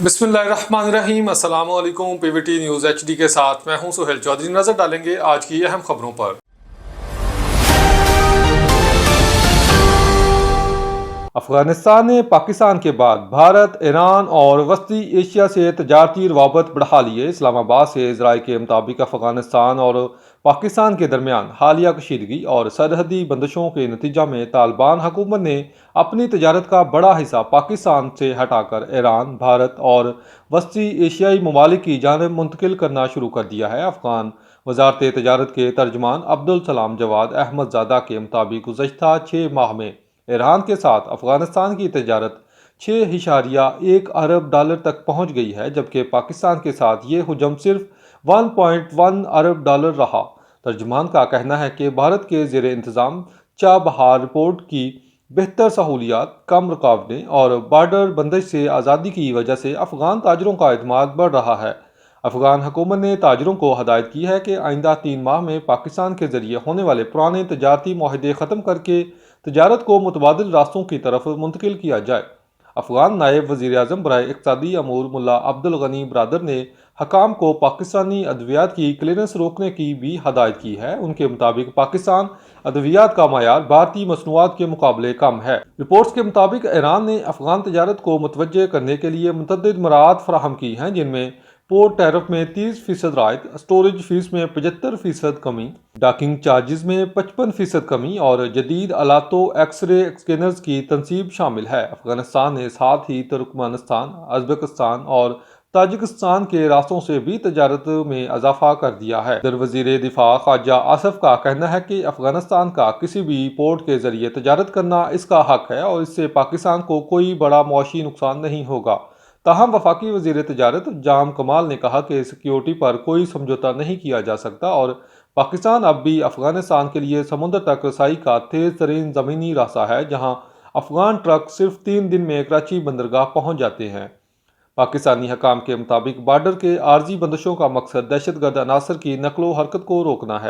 بسم اللہ الرحمن الرحیم۔ السلام علیکم۔ PTV news HD کے ساتھ میں ہوں سہیل چودھری۔ نظر ڈالیں گے آج کی اہم خبروں پر۔ افغانستان نے پاکستان کے بعد بھارت، ایران اور وسطی ایشیا سے تجارتی روابط بڑھا لیے۔ اسلام آباد سے ذرائع کے مطابق افغانستان اور پاکستان کے درمیان حالیہ کشیدگی اور سرحدی بندشوں کے نتیجہ میں طالبان حکومت نے اپنی تجارت کا بڑا حصہ پاکستان سے ہٹا کر ایران، بھارت اور وسطی ایشیائی ممالک کی جانب منتقل کرنا شروع کر دیا ہے۔ افغان وزارت تجارت کے ترجمان عبدالسلام جواد احمد زادہ کے مطابق گزشتہ 6 ماہ میں ایران کے ساتھ افغانستان کی تجارت 6.1 ارب ڈالر تک پہنچ گئی ہے، جبکہ پاکستان کے ساتھ یہ حجم صرف 1.1 ارب ڈالر رہا۔ ترجمان کا کہنا ہے کہ بھارت کے زیر انتظام چابہار پورٹ کی بہتر سہولیات، کم رکاوٹیں اور بارڈر بندش سے آزادی کی وجہ سے افغان تاجروں کا اعتماد بڑھ رہا ہے۔ افغان حکومت نے تاجروں کو ہدایت کی ہے کہ آئندہ 3 ماہ میں پاکستان کے ذریعے ہونے والے پرانے تجارتی معاہدے ختم کر کے تجارت کو متبادل راستوں کی طرف منتقل کیا جائے۔ افغان نائب وزیر اعظم برائے اقتصادی امور ملا عبدالغنی برادر نے حکام کو پاکستانی ادویات کی کلیئرنس روکنے کی بھی ہدایت کی ہے۔ ان کے مطابق پاکستان ادویات کا معیار بھارتی مصنوعات کے مقابلے کم ہے۔ رپورٹس کے مطابق ایران نے افغان تجارت کو متوجہ کرنے کے لیے متعدد مراعات فراہم کی ہیں، جن میں پورٹ ٹیرف میں 30% رعایت، اسٹوریج فیس میں 75% کمی، ڈاکنگ چارجز میں 55% کمی اور جدید آلات و ایکس رے اسکینرز کی تنصیب شامل ہے۔ افغانستان نے ساتھ ہی ترکمانستان، ازبکستان اور تاجکستان کے راستوں سے بھی تجارت میں اضافہ کر دیا ہے۔ وزیر دفاع خواجہ آصف کا کہنا ہے کہ افغانستان کا کسی بھی پورٹ کے ذریعے تجارت کرنا اس کا حق ہے اور اس سے پاکستان کو کوئی بڑا معاشی نقصان نہیں ہوگا۔ تاہم وفاقی وزیر تجارت جام کمال نے کہا کہ سیکیورٹی پر کوئی سمجھوتہ نہیں کیا جا سکتا اور پاکستان اب بھی افغانستان کے لیے سمندر تک رسائی کا تیز ترین زمینی راستہ ہے، جہاں افغان ٹرک صرف 3 دن میں کراچی بندرگاہ پہنچ جاتے ہیں۔ پاکستانی حکام کے مطابق بارڈر کے عارضی بندشوں کا مقصد دہشت گرد عناصر کی نقل و حرکت کو روکنا ہے۔